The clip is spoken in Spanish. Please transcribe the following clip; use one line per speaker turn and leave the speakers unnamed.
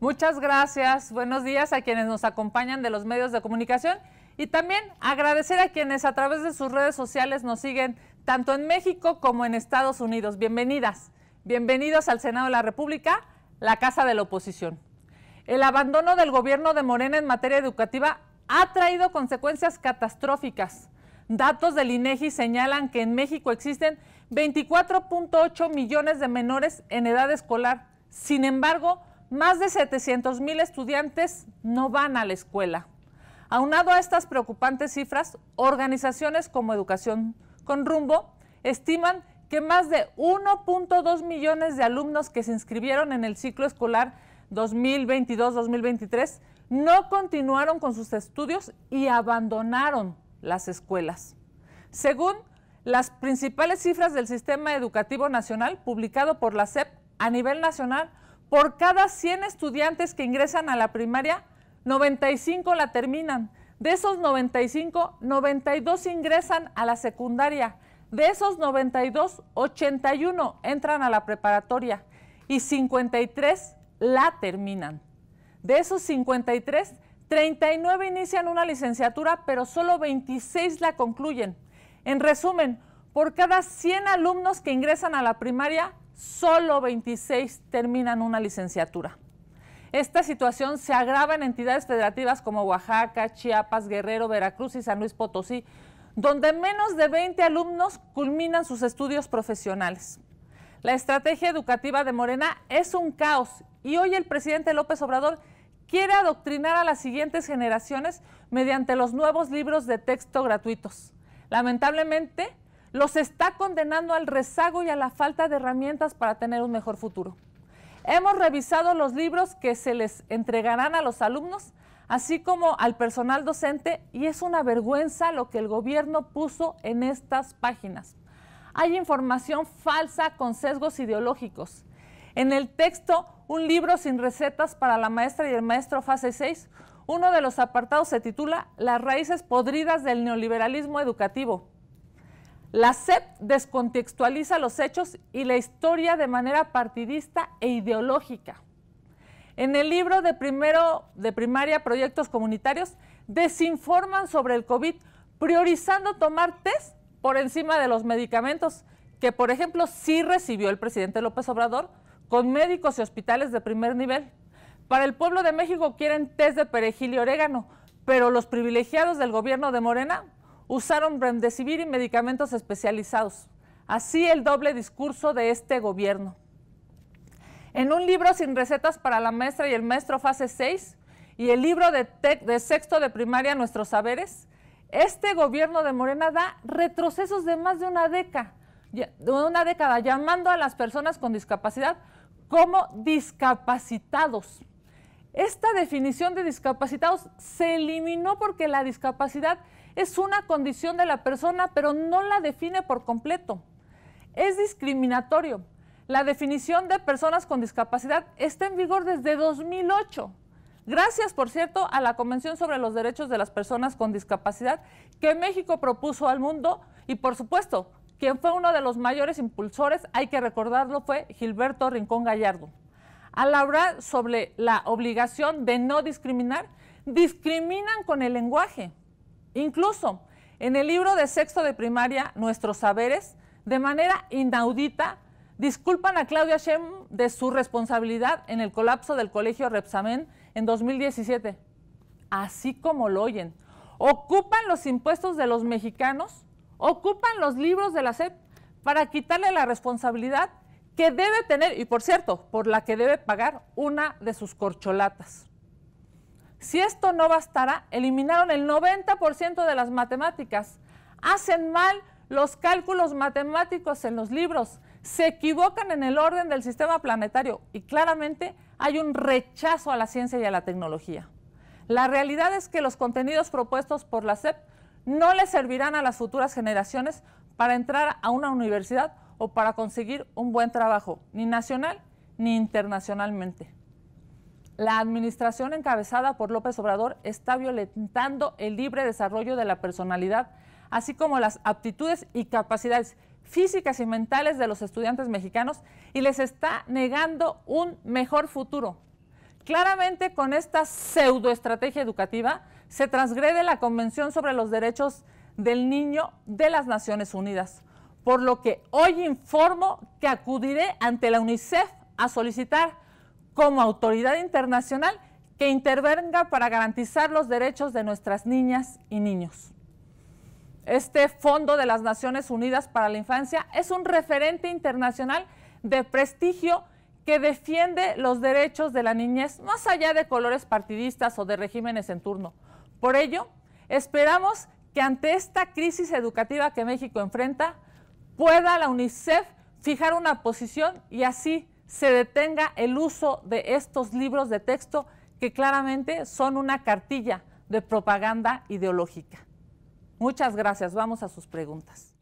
Muchas gracias. Buenos días a quienes nos acompañan de los medios de comunicación y también agradecer a quienes a través de sus redes sociales nos siguen tanto en México como en Estados Unidos. Bienvenidas, bienvenidos al Senado de la República, la casa de la oposición. El abandono del gobierno de Morena en materia educativa ha traído consecuencias catastróficas. Datos del INEGI señalan que en México existen 24.8 millones de menores en edad escolar. Sin embargo, más de 700,000 estudiantes no van a la escuela. Aunado a estas preocupantes cifras, organizaciones como Educación con Rumbo estiman que más de 1.2 millones de alumnos que se inscribieron en el ciclo escolar 2022-2023 no continuaron con sus estudios y abandonaron las escuelas. Según las principales cifras del Sistema Educativo Nacional, publicado por la SEP a nivel nacional, por cada 100 estudiantes que ingresan a la primaria, 95 la terminan. De esos 95, 92 ingresan a la secundaria. De esos 92, 81 entran a la preparatoria y 53 la terminan. De esos 53, 39 inician una licenciatura, pero solo 26 la concluyen. En resumen, por cada 100 alumnos que ingresan a la primaria, solo 26 terminan una licenciatura. Esta situación se agrava en entidades federativas como Oaxaca, Chiapas, Guerrero, Veracruz y San Luis Potosí, donde menos de 20 alumnos culminan sus estudios profesionales. La estrategia educativa de Morena es un caos y hoy el presidente López Obrador quiere adoctrinar a las siguientes generaciones mediante los nuevos libros de texto gratuitos. Lamentablemente, los está condenando al rezago y a la falta de herramientas para tener un mejor futuro. Hemos revisado los libros que se les entregarán a los alumnos, así como al personal docente, y es una vergüenza lo que el gobierno puso en estas páginas. Hay información falsa con sesgos ideológicos. En el texto, un libro sin recetas para la maestra y el maestro fase 6, uno de los apartados se titula Las raíces podridas del neoliberalismo educativo. La SEP descontextualiza los hechos y la historia de manera partidista e ideológica. En el libro de primaria Proyectos Comunitarios, desinforman sobre el COVID, priorizando tomar test por encima de los medicamentos, que por ejemplo sí recibió el presidente López Obrador, con médicos y hospitales de primer nivel. Para el pueblo de México quieren test de perejil y orégano, pero los privilegiados del gobierno de Morena usaron remdesivir y medicamentos especializados. Así el doble discurso de este gobierno. En un libro sin recetas para la maestra y el maestro fase 6 y el libro de sexto de primaria Nuestros Saberes, este gobierno de Morena da retrocesos de más de una década, llamando a las personas con discapacidad como discapacitados. Esta definición de discapacitados se eliminó porque la discapacidad es una condición de la persona, pero no la define por completo. Es discriminatorio. La definición de personas con discapacidad está en vigor desde 2008. Gracias, por cierto, a la Convención sobre los Derechos de las Personas con Discapacidad que México propuso al mundo y, por supuesto, quien fue uno de los mayores impulsores, hay que recordarlo, fue Gilberto Rincón Gallardo. Al hablar sobre la obligación de no discriminar, discriminan con el lenguaje. Incluso en el libro de sexto de primaria, Nuestros Saberes, de manera inaudita, disculpan a Claudia Sheinbaum de su responsabilidad en el colapso del colegio Repsamen en 2017. Así como lo oyen. Ocupan los impuestos de los mexicanos, ocupan los libros de la SEP para quitarle la responsabilidad que debe tener, y por cierto, por la que debe pagar una de sus corcholatas. Si esto no bastara, eliminaron el 90% de las matemáticas. Hacen mal los cálculos matemáticos en los libros, se equivocan en el orden del sistema planetario y claramente hay un rechazo a la ciencia y a la tecnología. La realidad es que los contenidos propuestos por la SEP no le servirán a las futuras generaciones para entrar a una universidad o para conseguir un buen trabajo, ni nacional ni internacionalmente. La administración encabezada por López Obrador está violentando el libre desarrollo de la personalidad, así como las aptitudes y capacidades físicas y mentales de los estudiantes mexicanos y les está negando un mejor futuro. Claramente, con esta pseudoestrategia educativa se transgrede la Convención sobre los Derechos del Niño de las Naciones Unidas, por lo que hoy informo que acudiré ante la UNICEF a solicitar como autoridad internacional que intervenga para garantizar los derechos de nuestras niñas y niños. Este Fondo de las Naciones Unidas para la Infancia es un referente internacional de prestigio que defiende los derechos de la niñez más allá de colores partidistas o de regímenes en turno. Por ello, esperamos que ante esta crisis educativa que México enfrenta, pueda la UNICEF fijar una posición y así se detenga el uso de estos libros de texto que claramente son una cartilla de propaganda ideológica. Muchas gracias. Vamos a sus preguntas.